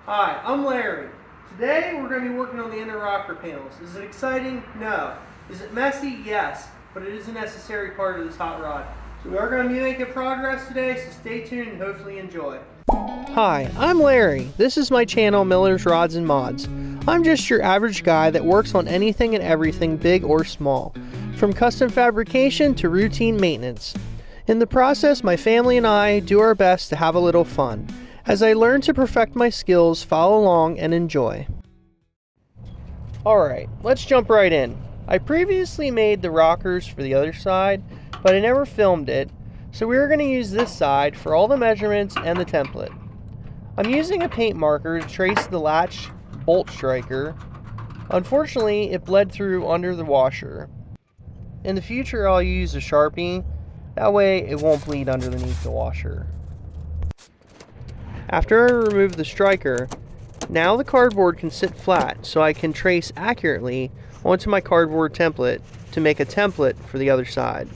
Hi, I'm Larry. Today we're going to be working on the inner rocker panels. Is it exciting? No. Is it messy? Yes. But it is a necessary part of this hot rod. So we are going to be making progress today, so stay tuned and hopefully enjoy. Hi, I'm Larry. This is my channel, Miller's Rods and Mods. I'm just your average guy that works on anything and everything, big or small, from custom fabrication to routine maintenance. In the process, my family and I do our best to have a little fun. As I learn to perfect my skills, follow along and enjoy. Alright, let's jump right in. I previously made the rockers for the other side, but I never filmed it, so we're going to use this side for all the measurements and the template. I'm using a paint marker to trace the latch bolt striker. Unfortunately, it bled through under the washer. In the future, I'll use a Sharpie, that way it won't bleed underneath the washer. After I remove the striker, now the cardboard can sit flat so I can trace accurately onto my cardboard template to make a template for the other side.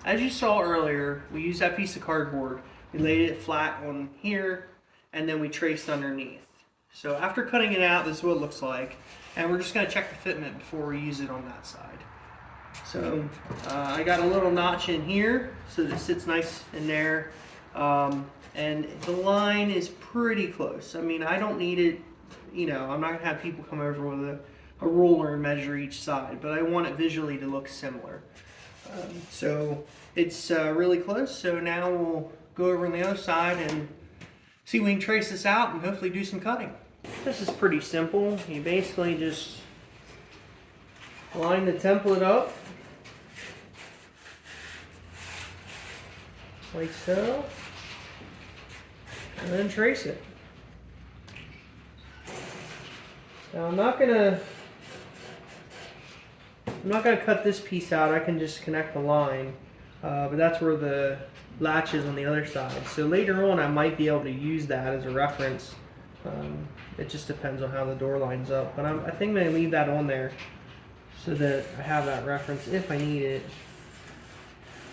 As you saw earlier, we used that piece of cardboard. We laid it flat on here and then we traced underneath. So after cutting it out, this is what it looks like. And we're just going to check the fitment before we use it on that side. So I got a little notch in here so that it sits nice in there. And the line is pretty close. I mean, I don't need it, you know, I'm not going to have people come over with a ruler and measure each side, but I want it visually to look similar. So it's really close, so now we'll go over on the other side and see if we can trace this out and hopefully do some cutting. This is pretty simple. You basically just line the template up like so. And then trace it. Now I'm not gonna cut this piece out. I can just connect the line, but that's where the latch is on the other side. So later on, I might be able to use that as a reference. It just depends on how the door lines up. But I think I'm gonna leave that on there so that I have that reference if I need it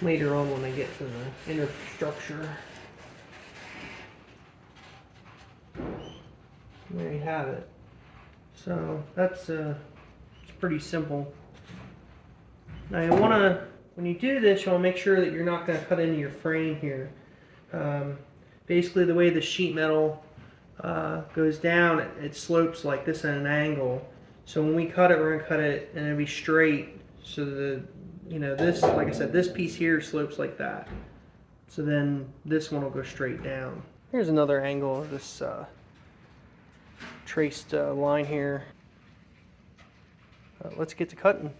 later on when I get to the inner structure. There you have it. So that's it's pretty simple. Now you want to, when you do this, you want to make sure that you're not going to cut into your frame here. Basically, the way the sheet metal goes down, it slopes like this at an angle. So when we cut it, we're going to cut it and it'll be straight. So this, like I said, this piece here slopes like that. So then this one will go straight down. Here's another angle of this traced line here. Let's get to cutting.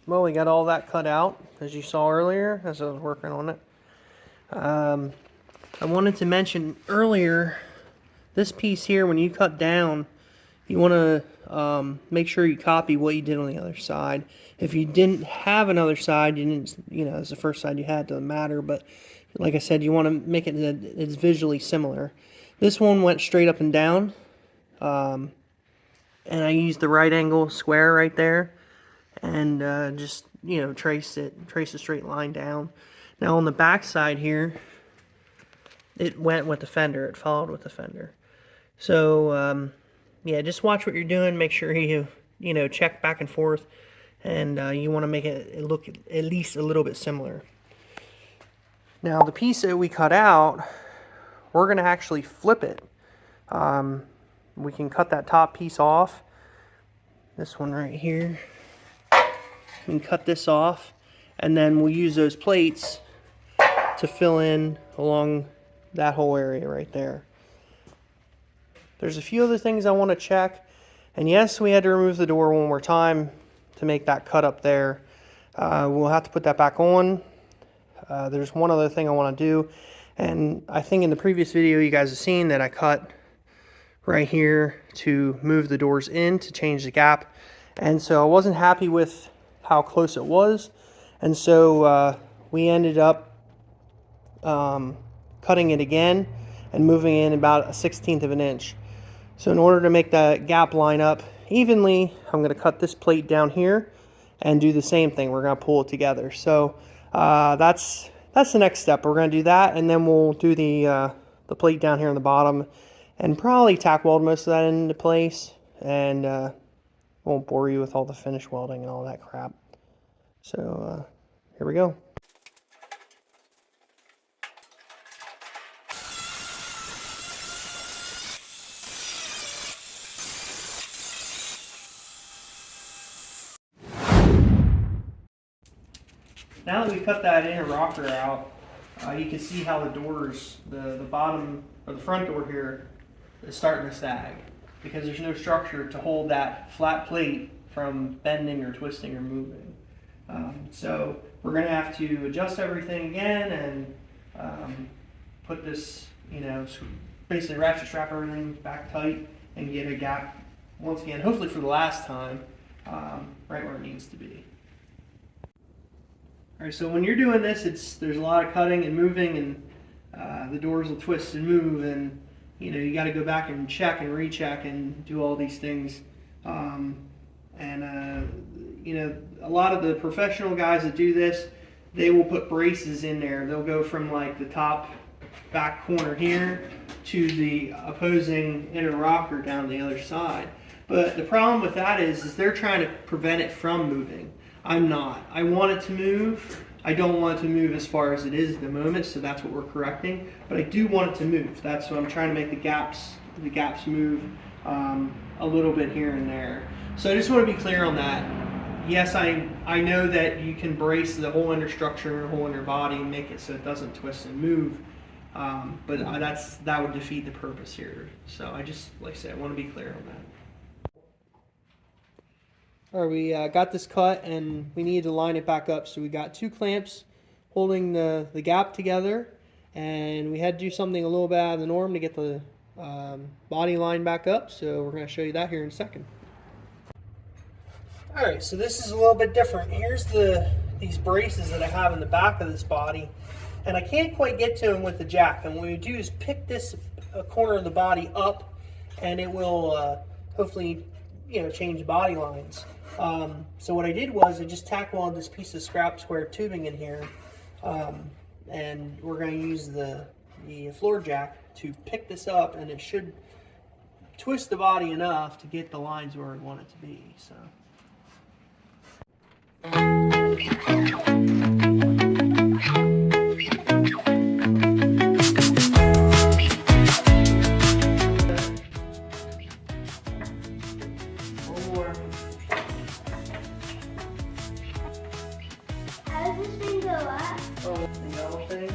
Well, we got all that cut out, as you saw earlier, as I was working on it. I wanted to mention earlier, this piece here, when you cut down, you want to make sure you copy what you did on the other side. If you didn't have another side, you didn't, you know, it's the first side you had, doesn't matter, but like I said, you want to make it that it's visually similar. This one went straight up and down, and I used the right angle square right there. And just, you know, trace a straight line down. Now on the back side here, it went with the fender, it followed with the fender. So yeah, just watch what you're doing, make sure you know, check back and forth, and you want to make it look at least a little bit similar. Now the piece that we cut out, we're going to actually flip it. We can cut that top piece off, this one right here. We can cut this off, and then we'll use those plates to fill in along that whole area right there. There's a few other things I want to check, and yes, we had to remove the door one more time to make that cut up there. We'll have to put that back on. There's one other thing I want to do, and I think in the previous video you guys have seen that I cut right here to move the doors in to change the gap, and so I wasn't happy with how close it was, and so we ended up cutting it again and moving in about 1/16 of an inch. So in order to make that gap line up evenly, I'm going to cut this plate down here and do the same thing. We're going to pull it together. So that's the next step. We're going to do that, and then we'll do the plate down here on the bottom and probably tack weld most of that into place, and won't bore you with all the finish welding and all that crap. So here we go. Now that we cut that inner rocker out, you can see how the doors, the bottom or the front door here is starting to sag because there's no structure to hold that flat plate from bending or twisting or moving. So we're going to have to adjust everything again and put this, basically ratchet strap everything back tight and get a gap once again, hopefully for the last time, right where it needs to be. Alright, so when you're doing this, there's a lot of cutting and moving, and the doors will twist and move, and you got to go back and check and recheck and do all these things. A lot of the professional guys that do this, they will put braces in there. They'll go from like the top back corner here to the opposing inner rocker down the other side. But the problem with that is they're trying to prevent it from moving. I'm not. I want it to move. I don't want it to move as far as it is at the moment, so that's what we're correcting. But I do want it to move. That's what I'm trying to make the gaps move a little bit here and there. So I just want to be clear on that. Yes, I know that you can brace the whole inner structure and the whole inner body and make it so it doesn't twist and move. But that would defeat the purpose here. So I just, like I said, I want to be clear on that. All right, we got this cut and we needed to line it back up. So we got 2 clamps holding the gap together, and we had to do something a little bit out of the norm to get the body line back up. So we're going to show you that here in a second. All right, so this is a little bit different. Here's these braces that I have in the back of this body, and I can't quite get to them with the jack. And what we do is pick this corner of the body up, and it will hopefully change body lines. So what I did was I just tack welded this piece of scrap square tubing in here, and we're going to use the floor jack to pick this up, and it should twist the body enough to get the lines where we want it to be. So. How does this thing go up? Oh, the yellow thing?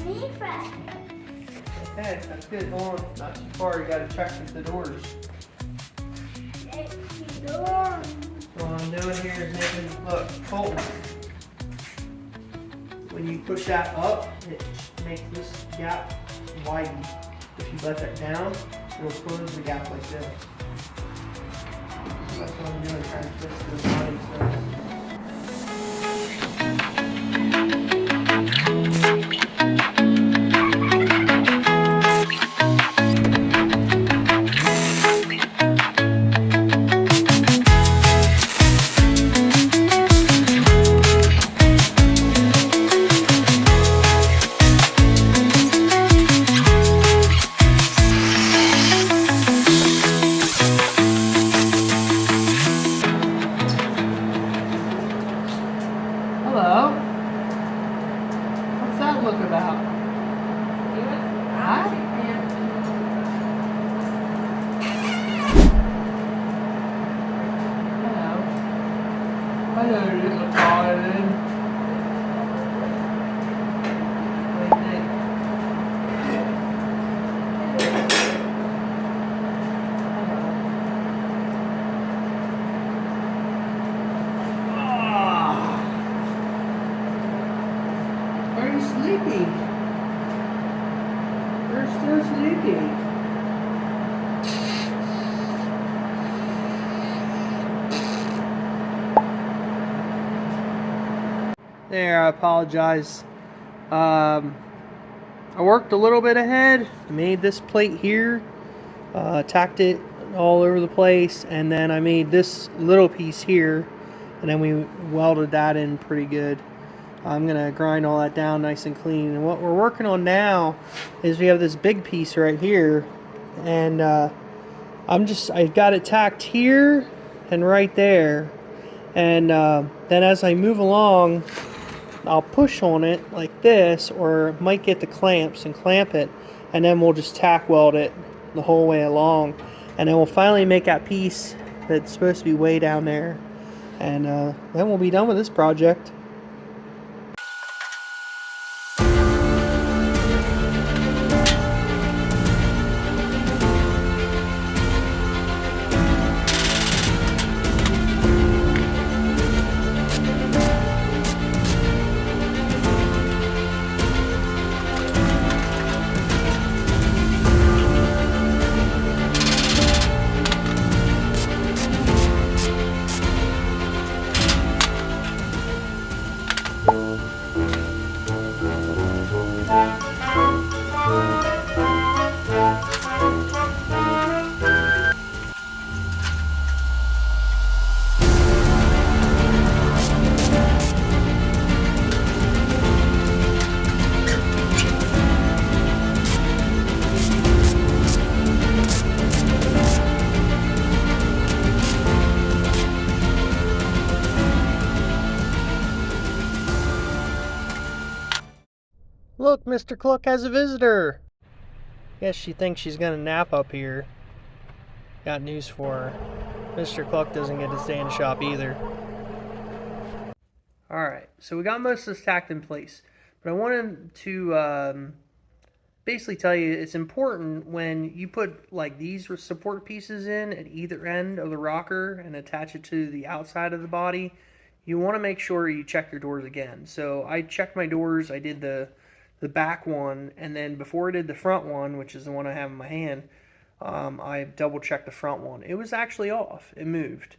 Me first. Okay, that's good. Hold on, not too far. You got to check with the doors. What I'm doing here is making, look, hold. When you push that up, it makes this gap widen. If you let that down, it'll close the gap like this. So that's what I'm doing, trying to twist the body. Hello. What's that look about? Huh? Hello. I know it is a solid. Are you sleeping? You're still sleeping. There, I apologize. I worked a little bit ahead. I made this plate here, tacked it all over the place, and then I made this little piece here, and then we welded that in pretty good. I'm gonna grind all that down nice and clean. And what we're working on now is we have this big piece right here, and I got it tacked here and right there, and then as I move along, I'll push on it like this, or might get the clamps and clamp it, and then we'll just tack weld it the whole way along, and then we'll finally make that piece that's supposed to be way down there, and then we'll be done with this project. Look, Mr. Cluck has a visitor. Guess she thinks she's gonna nap up here. Got news for her. Mr. Cluck doesn't get to stay in the shop either. Alright, so we got most of this tacked in place. But I wanted to basically tell you it's important when you put like these support pieces in at either end of the rocker and attach it to the outside of the body, you want to make sure you check your doors again. So I checked my doors. I did the back one, and then before I did the front one, which is the one I have in my hand, I double checked the front one. It was actually off. It moved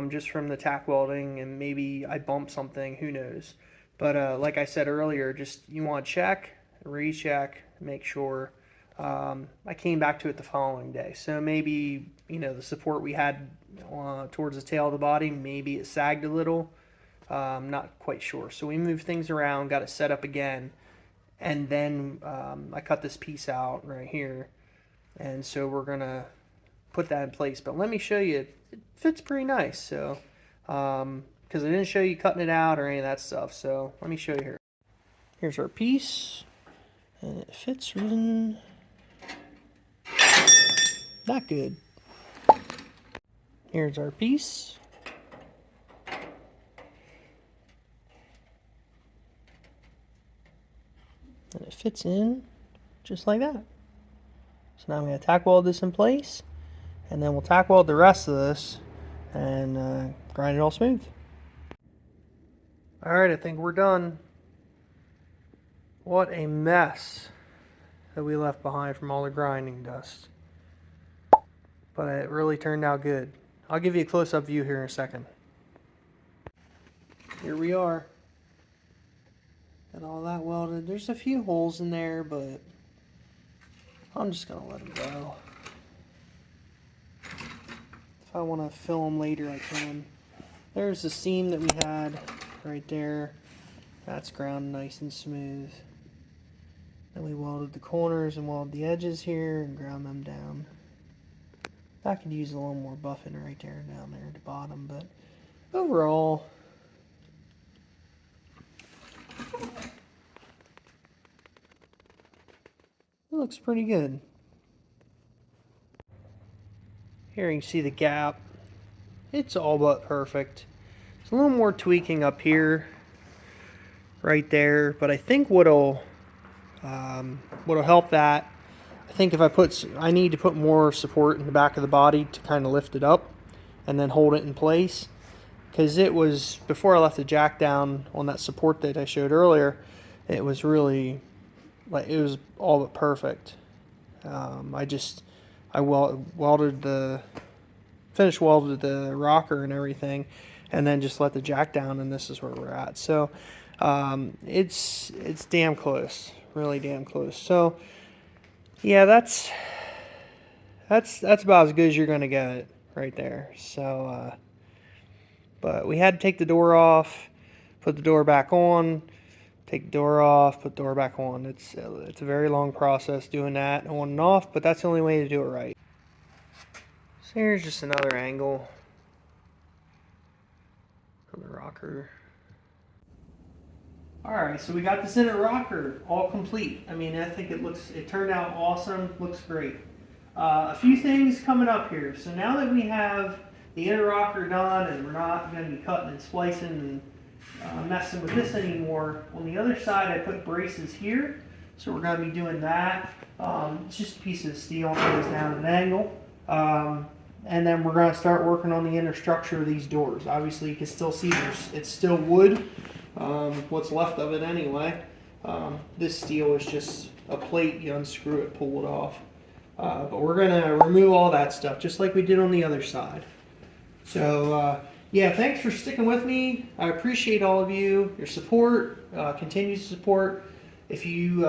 just from the tack welding, and maybe I bumped something, who knows. But like I said earlier, just you want to check, recheck, make sure. I came back to it the following day, so maybe the support we had towards the tail of the body, maybe it sagged a little. Not quite sure. So we moved things around, got it set up again. And then I cut this piece out right here, and so we're gonna put that in place. But let me show you, it fits pretty nice. So because I didn't show you cutting it out or any of that stuff, so let me show you here. Here's our piece, and it fits in not good. Here's our piece. And it fits in just like that. So now I'm going to tack weld this in place, and then we'll tack weld the rest of this and grind it all smooth. Alright, I think we're done. What a mess that we left behind from all the grinding dust. But it really turned out good. I'll give you a close-up view here in a second. Here we are. Got all that welded. There's a few holes in there, but I'm just going to let them go. If I want to fill them later, I can. There's the seam that we had right there. That's ground nice and smooth. Then we welded the corners and welded the edges here and ground them down. I could use a little more buffing right there and down there at the bottom, but overall, it looks pretty good. Here you can see the gap. It's all but perfect. There's a little more tweaking up here, right there, but I think what'll help that, I think if I need to put more support in the back of the body to kind of lift it up and then hold it in place, because it was, before I left the jack down on that support that I showed earlier, it was really, like, it was all but perfect. I welded finished welded the rocker and everything, and then just let the jack down, and this is where we're at. So it's damn close, really damn close. So yeah, that's about as good as you're gonna get it right there. So but we had to take the door off, put the door back on, take the door off, put the door back on. It's a very long process doing that on and off, but that's the only way to do it right. So here's just another angle of the rocker. Alright, so we got the center rocker all complete. I mean, I think it turned out awesome, looks great. A few things coming up here. So now that we have the inner rocker done and we're not going to be cutting and splicing and messing with this anymore, on the other side I put braces here. So we're going to be doing that. It's just a piece of steel that goes down at an angle. And then we're going to start working on the inner structure of these doors. Obviously you can still see it's still wood, what's left of it anyway. This steel is just a plate, you unscrew it, pull it off. But we're going to remove all that stuff just like we did on the other side. So yeah, thanks for sticking with me. I appreciate all of you, your support, continued support. If you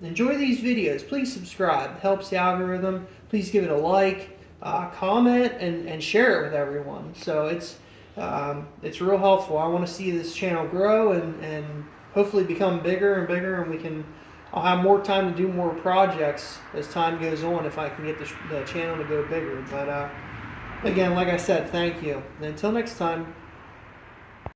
enjoy these videos, please subscribe. It helps the algorithm. Please give it a like, comment, and share it with everyone. So it's real helpful. I want to see this channel grow and hopefully become bigger and bigger, and I'll have more time to do more projects as time goes on if I can get the channel to go bigger. But again, like I said, thank you. And until next time,